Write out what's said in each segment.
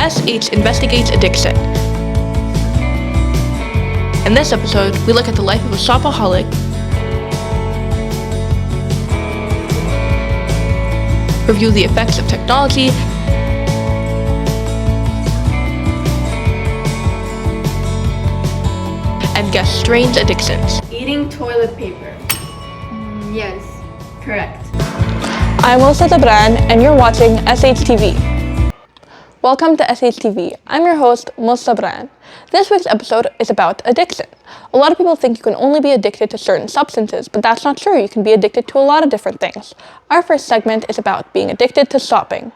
SH Investigates Addiction. In this episode, we look at the life of a shopaholic, review the effects of technology, and guess strange addictions. Eating toilet paper. Yes, correct. I'm Baboudjian, and you're watching SHTV. Welcome to SHTV. I'm your host, Baboudjian. This week's episode is about addiction. A lot of people think you can only be addicted to certain substances, but that's not true. You can be addicted to a lot of different things. Our first segment is about being addicted to shopping.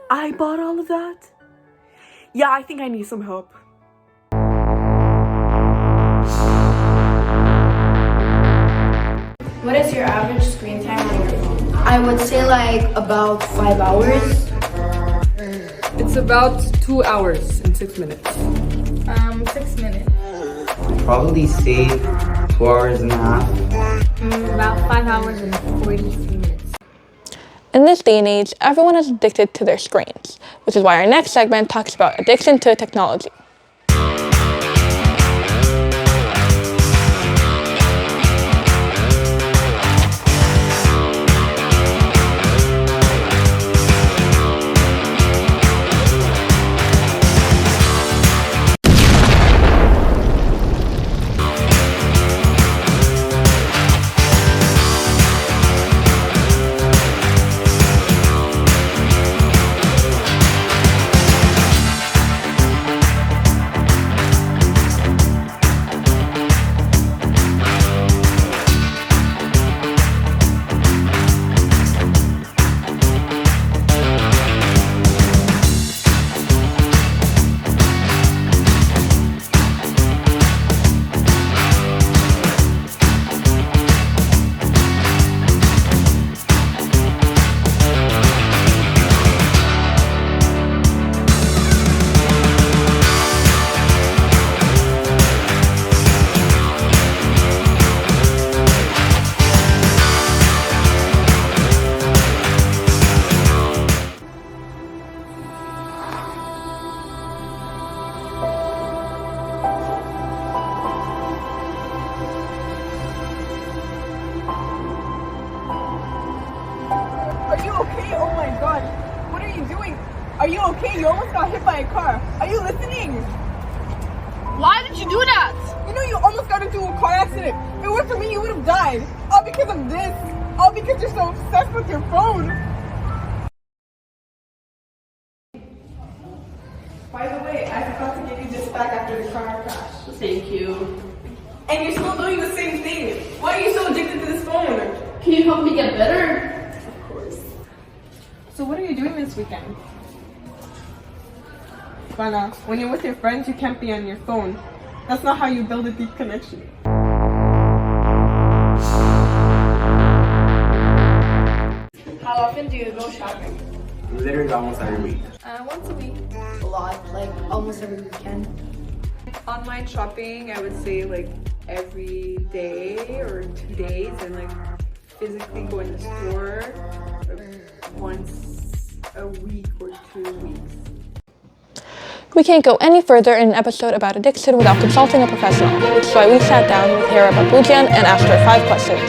I bought all of that? Yeah, I think I need some help. What is your average screen time on your phone? I would say like about 5 hours. It's about 2 hours and 6 minutes. 6 minutes. Probably say 2 hours and a half. About 5 hours and 43 minutes. In this day and age, everyone is addicted to their screens, which is why our next segment talks about addiction to technology. you okay? You almost got hit by a car. Are you listening? Why did you do that? You know you almost got into a car accident. If it weren't for me, you would have died. All because of this. All because you're so obsessed with your phone. By the way, I forgot to give you this back after the car crash. Thank you. And you're still doing the same thing. Why are you so addicted to this phone? Can you help me get better? Of course. So what are you doing this weekend? Bana, when you're with your friends, you can't be on your phone. That's not how you build a deep connection. How often do you go shopping? Literally almost every week. Once a week. A lot, like almost every weekend. Online shopping, I would say like every day or 2 days, and like physically go in the store once a week or 2 weeks. We can't go any further in an episode about addiction without consulting a professional, which is why we sat down with Hera Baboudjian and asked her 5 questions.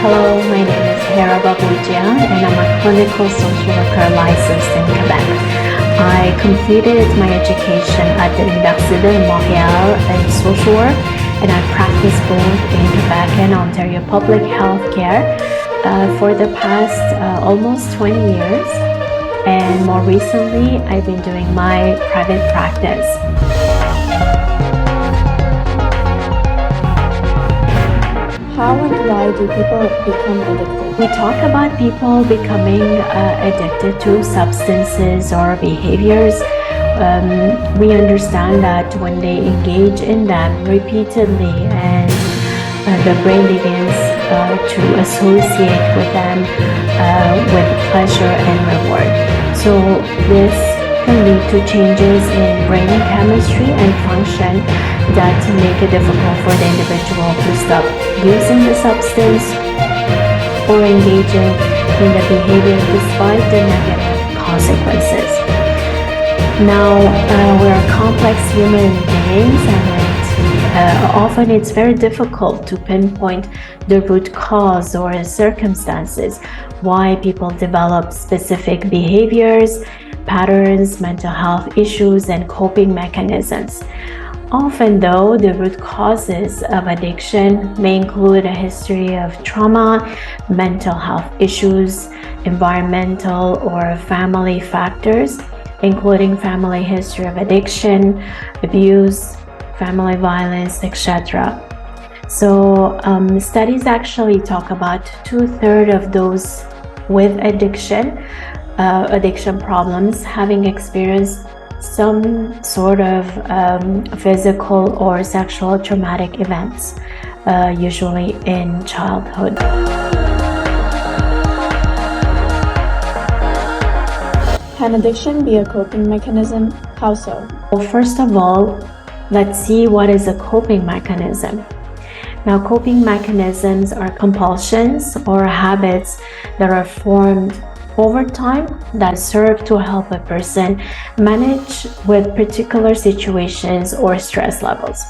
Hello, my name is Hera Baboudjian and I'm a clinical social worker licensed in Quebec. I completed my education at the Université de Montréal in social work, and I practice both in Quebec and Ontario public health care for the past almost 20 years, and more recently I've been doing my private practice. How and why do people become addicted? We talk about people becoming addicted to substances or behaviors. We understand that when they engage in them repeatedly and the brain begins to associate with them with pleasure and reward. So this can lead to changes in brain chemistry and function that make it difficult for the individual to stop using the substance or engaging in the behavior despite the negative consequences. Now, we're complex human beings, and often it's very difficult to pinpoint the root cause or circumstances why people develop specific behaviors, patterns, mental health issues, and coping mechanisms. Often, though, the root causes of addiction may include a history of trauma, mental health issues, environmental or family factors, including family history of addiction, abuse, family violence, etc. So studies actually talk about 2/3 of those with addiction problems having experienced some sort of physical or sexual traumatic events, usually in childhood. Can addiction be a coping mechanism? How so? Well, first of all, let's see what is a coping mechanism. Now, coping mechanisms are compulsions or habits that are formed over time that serve to help a person manage with particular situations or stress levels.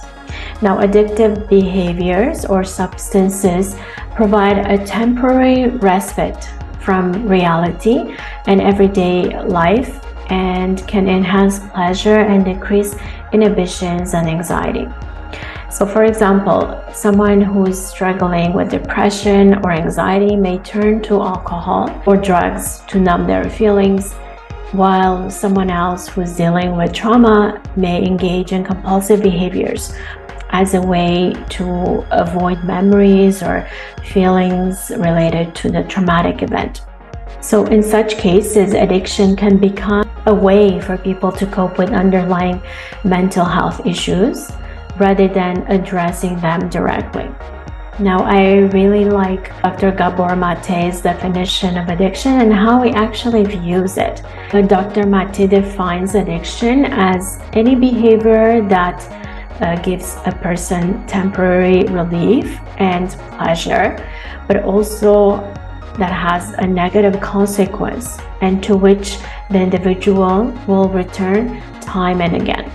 Now, addictive behaviors or substances provide a temporary respite from reality and everyday life and can enhance pleasure and decrease inhibitions and anxiety. So, for example, someone who is struggling with depression or anxiety may turn to alcohol or drugs to numb their feelings, while someone else who's dealing with trauma may engage in compulsive behaviors as a way to avoid memories or feelings related to the traumatic event. So in such cases, addiction can become a way for people to cope with underlying mental health issues rather than addressing them directly. Now, I really like Dr. Gabor Mate's definition of addiction and how he actually views it. Dr. Mate defines addiction as any behavior that gives a person temporary relief and pleasure, but also that has a negative consequence and to which the individual will return time and again.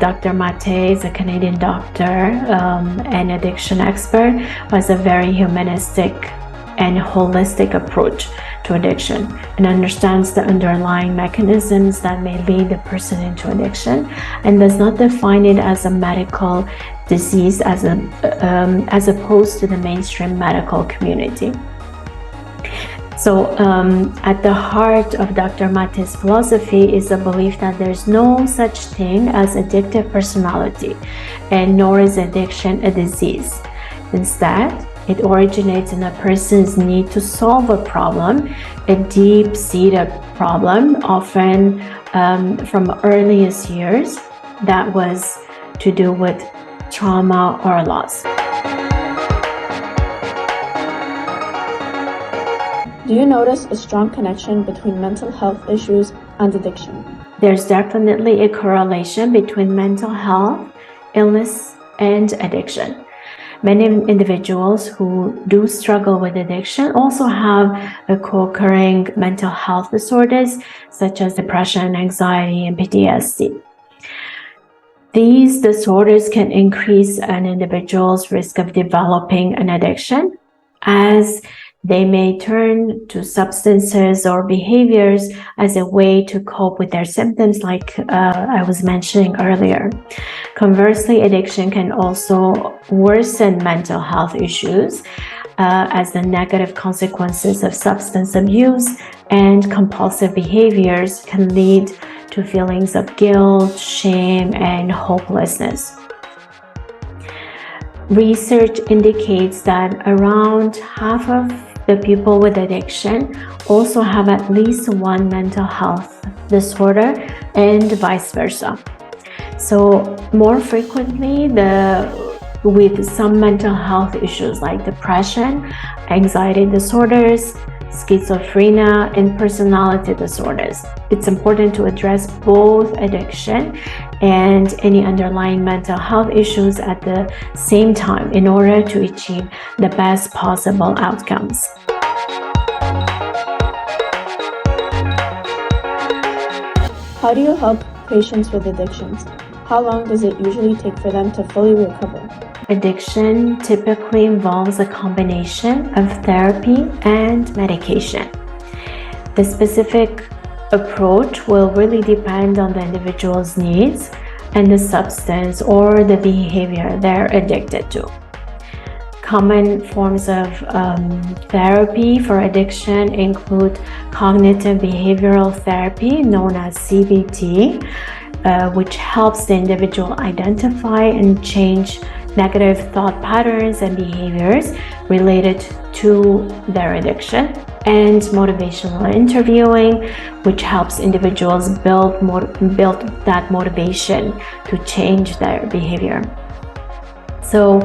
Dr. Mate is a Canadian doctor and addiction expert, has a very humanistic and holistic approach to addiction and understands the underlying mechanisms that may lead the person into addiction and does not define it as a medical disease as opposed to the mainstream medical community. So at the heart of Dr. Mate's philosophy is the belief that there's no such thing as addictive personality, and nor is addiction a disease. Instead, it originates in a person's need to solve a problem, a deep-seated problem, often from earliest years, that was to do with trauma or loss. Do you notice a strong connection between mental health issues and addiction? There's definitely a correlation between mental health, illness, and addiction. Many individuals who do struggle with addiction also have a co-occurring mental health disorders such as depression, anxiety, and PTSD. These disorders can increase an individual's risk of developing an addiction, as they may turn to substances or behaviors as a way to cope with their symptoms, like I was mentioning earlier. Conversely, addiction can also worsen mental health issues as the negative consequences of substance abuse and compulsive behaviors can lead to feelings of guilt, shame, and hopelessness. Research indicates that around half of the people with addiction also have at least one mental health disorder and vice versa. So more frequently, with some mental health issues like depression, anxiety disorders, schizophrenia, and personality disorders. It's important to address both addiction and any underlying mental health issues at the same time in order to achieve the best possible outcomes. How do you help patients with addictions? How long does it usually take for them to fully recover? Addiction typically involves a combination of therapy and medication. The specific approach will really depend on the individual's needs and the substance or the behavior they're addicted to. Common forms of therapy for addiction include cognitive behavioral therapy, known as CBT, which helps the individual identify and change negative thought patterns and behaviors related to their addiction, and motivational interviewing, which helps individuals build that motivation to change their behavior. So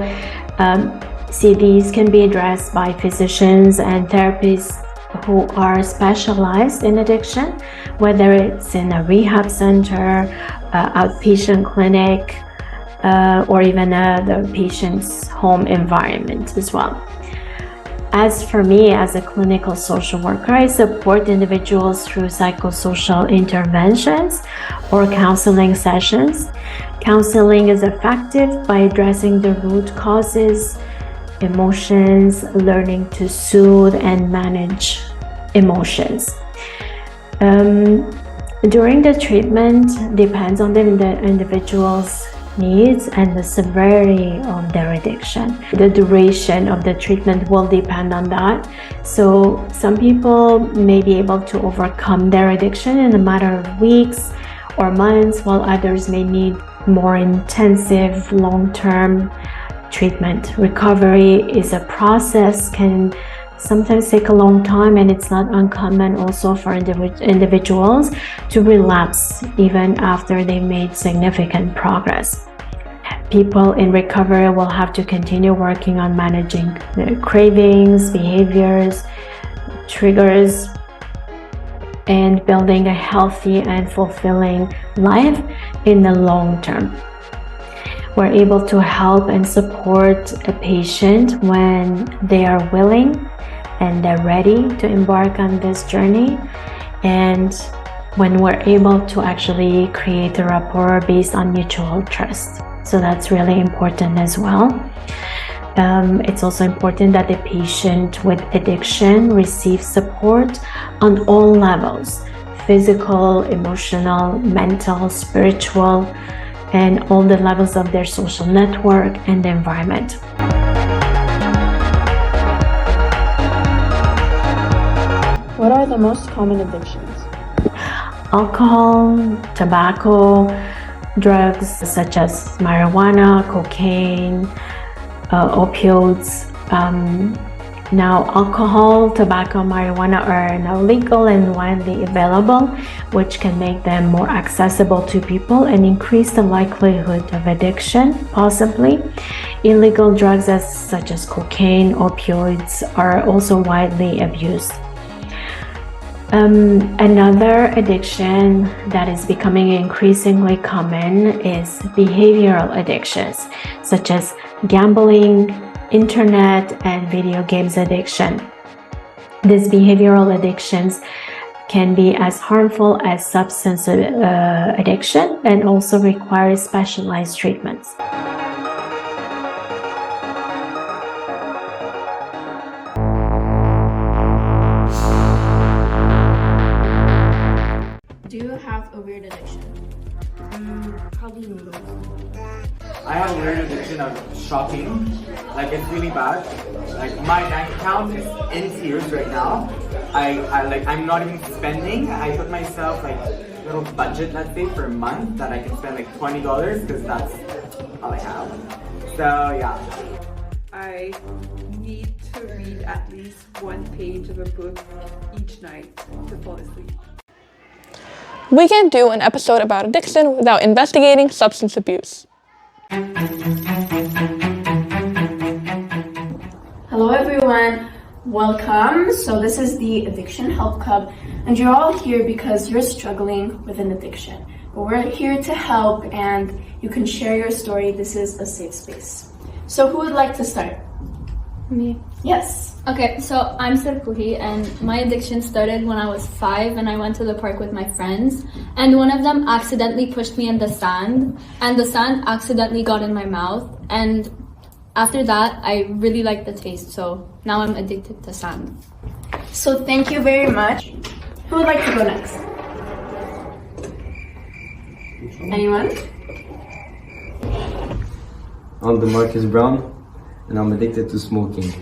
these can be addressed by physicians and therapists who are specialized in addiction, whether it's in a rehab center, outpatient clinic, or even the patient's home environment as well. As for me, as a clinical social worker, I support individuals through psychosocial interventions or counseling sessions. Counseling is effective by addressing the root causes, emotions, learning to soothe and manage emotions. During the treatment depends on the individual's needs and the severity of their addiction. The duration of the treatment will depend on that. So some people may be able to overcome their addiction in a matter of weeks or months, while others may need more intensive long-term treatment. Recovery is a process, can sometimes take a long time, and it's not uncommon also for individuals to relapse even after they made significant progress. People in recovery will have to continue working on managing their cravings, behaviors, triggers, and building a healthy and fulfilling life in the long term. We're able to help and support a patient when they are willing and they're ready to embark on this journey. And when we're able to actually create a rapport based on mutual trust. So that's really important as well. It's also important that the patient with addiction receives support on all levels: physical, emotional, mental, spiritual, and all the levels of their social network and the environment. What are the most common addictions? Alcohol, tobacco, drugs such as marijuana, cocaine, opioids. Now, alcohol, tobacco, marijuana are now legal and widely available, which can make them more accessible to people and increase the likelihood of addiction, possibly. Illegal drugs such as cocaine, opioids are also widely abused. Another addiction that is becoming increasingly common is behavioral addictions, such as gambling, internet, and video games addiction. These behavioral addictions can be as harmful as substance addiction and also require specialized treatments. Do you have a weird addiction? Probably noodles. I have a weird addiction of shopping. Like, it's really bad. Like, my bank account is in tears right now. I'm not even spending. I put myself like a little budget, let's say, for a month that I can spend like $20 because that's all I have. So yeah. I need to read at least one page of a book each night to fall asleep. We can't do an episode about addiction without investigating substance abuse. Hello everyone, welcome. So this is the Addiction Help Club and you're all here because you're struggling with an addiction. But we're here to help and you can share your story. This is a safe space. So who would like to start? Me. Yes. Okay, so I'm Sarkuhi and my addiction started when I was 5 and I went to the park with my friends and one of them accidentally pushed me in the sand and the sand accidentally got in my mouth and after that I really liked the taste, so now I'm addicted to sand. So thank you very much. Who would like to go next? Anyone? I'm Marcus Brown and I'm addicted to smoking.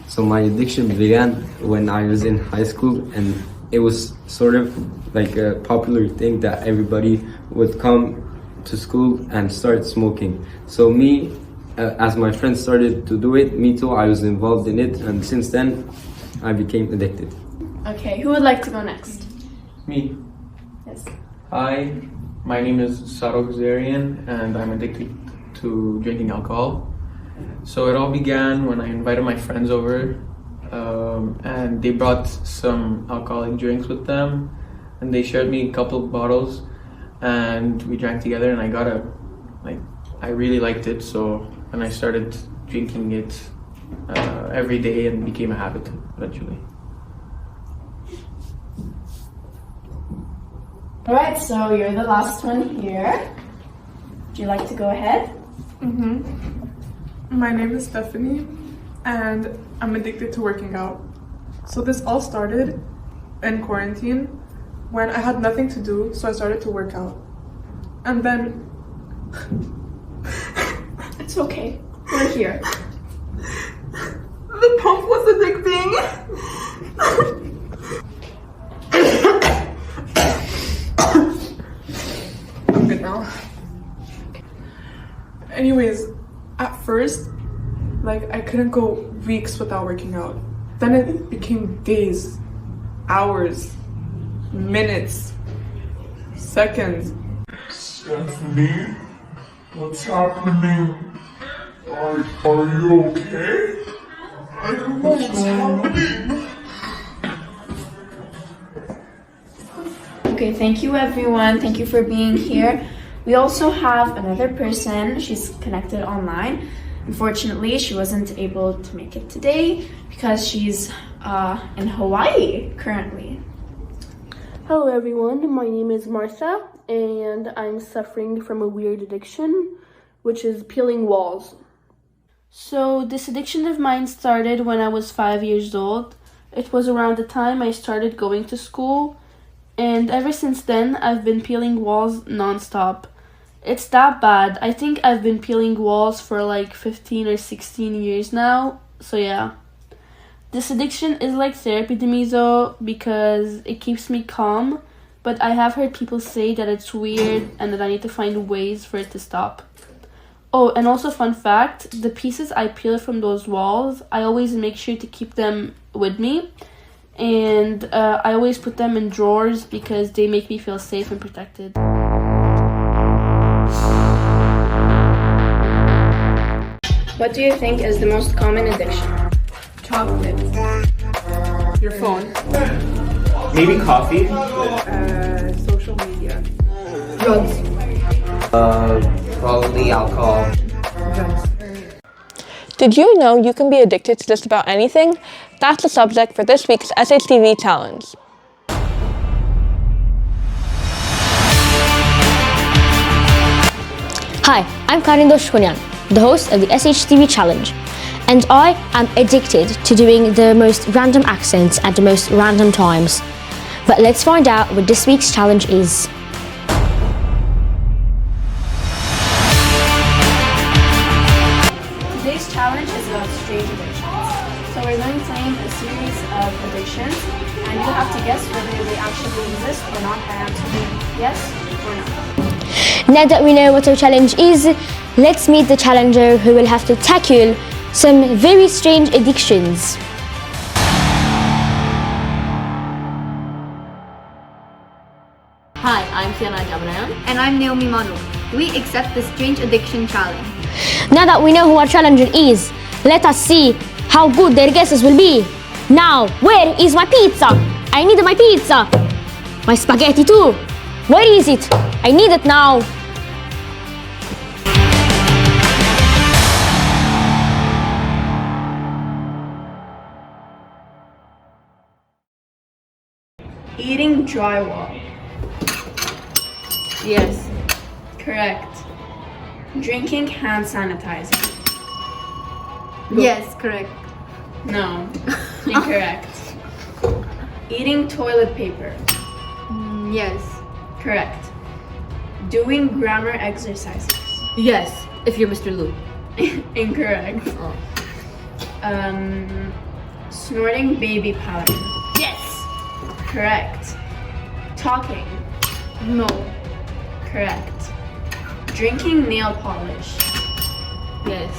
So my addiction began when I was in high school and it was sort of like a popular thing that everybody would come to school and start smoking. So me, as my friends started to do it, me too, I was involved in it, and since then I became addicted. Okay, who would like to go next? Me. Yes. Hi, my name is Saro Gazarian and I'm addicted to drinking alcohol. So it all began when I invited my friends over and they brought some alcoholic drinks with them and they shared me a couple of bottles and we drank together and I really liked it, so and I started drinking it every day and became a habit eventually. Alright, so you're the last one here. Would you like to go ahead? My name is Stephanie and I'm addicted to working out. So this all started in quarantine when I had nothing to do, so I started to work out. And then... It's okay, we're here. The pump was addicting. I'm good now. Anyways, at first, I couldn't go weeks without working out. Then it became days, hours, minutes, seconds. Stephanie, what's happening? Are you okay? I don't know what's happening. Okay, thank you everyone. Thank you for being here. We also have another person. She's connected online. Unfortunately, she wasn't able to make it today because she's in Hawaii currently. Hello everyone, my name is Martha and I'm suffering from a weird addiction, which is peeling walls. So this addiction of mine started when I was 5 years old. It was around the time I started going to school, and ever since then I've been peeling walls non-stop. It's that bad. I think I've been peeling walls for like 15 or 16 years now, so yeah. This addiction is like therapy to me though, because it keeps me calm, but I have heard people say that it's weird and that I need to find ways for it to stop. Oh, and also fun fact, the pieces I peel from those walls, I always make sure to keep them with me, and I always put them in drawers because they make me feel safe and protected. What do you think is the most common addiction? Chocolate. Your phone. Maybe coffee. Social media. Drugs. Probably alcohol. Drugs. Did you know you can be addicted to just about anything? That's the subject for this week's SHTV challenge. Hi, I'm Karindo Shkunyan, the host of the SHTV challenge. And I am addicted to doing the most random accents at the most random times. But let's find out what this week's challenge is. Today's challenge is about strange addictions. So we're going to name a series of addictions, and you have to guess whether they actually exist or not, and answer yes or no. Now that we know what our challenge is, let's meet the challenger who will have to tackle some very strange addictions. Hi, I'm Sienna Jabrayan. And I'm Naomi Manu. We accept the strange addiction challenge. Now that we know who our challenger is, let us see how good their guesses will be. Now, where is my pizza? I need my pizza. My spaghetti too. Where is it? I need it now. Eating drywall. Yes. Correct. Drinking hand sanitizer. Yes, correct. No. Incorrect. Eating toilet paper. Yes. Correct. Doing grammar exercises. Yes, if you're Mr. Lou. Incorrect. Snorting baby powder. Yes. Correct. Talking. No. Correct. Drinking nail polish. Yes.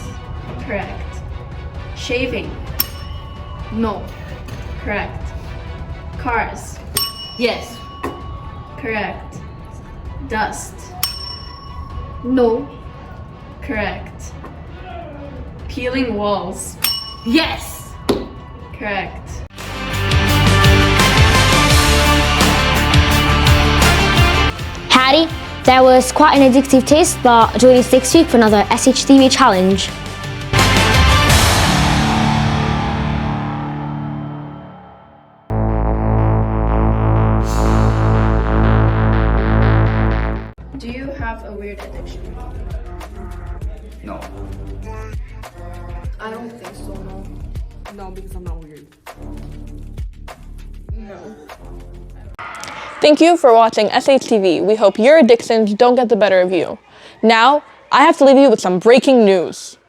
Correct. Shaving. No. Correct. Cars. Yes. Correct. Dust. No. Correct. Peeling walls. Yes. Correct. Harry, that was quite an addictive taste, but join us next week for another SHTV challenge. Do you have a weird addiction? No. I don't think so, no. No, because I'm not weird. No. Thank you for watching SHTV. We hope your addictions don't get the better of you. Now, I have to leave you with some breaking news.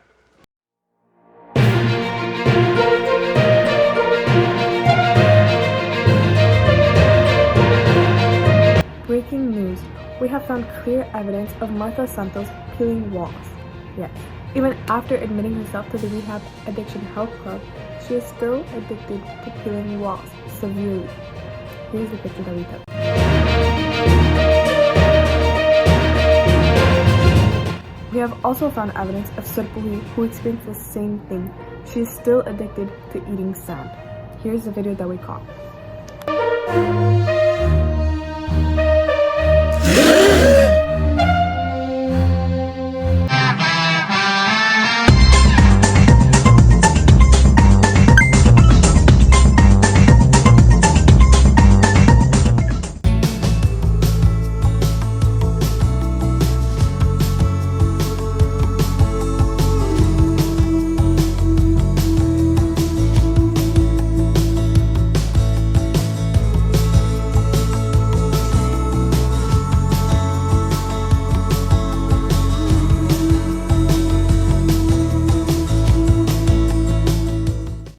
Breaking news. We have found clear evidence of Martha Santos peeling walls. Yes. Even after admitting herself to the Rehab Addiction Health Club, she is still addicted to peeling walls severely. Here's the picture that we took. We have also found evidence of Serpuhi, who experienced the same thing. She is still addicted to eating sand. Here's the video that we caught.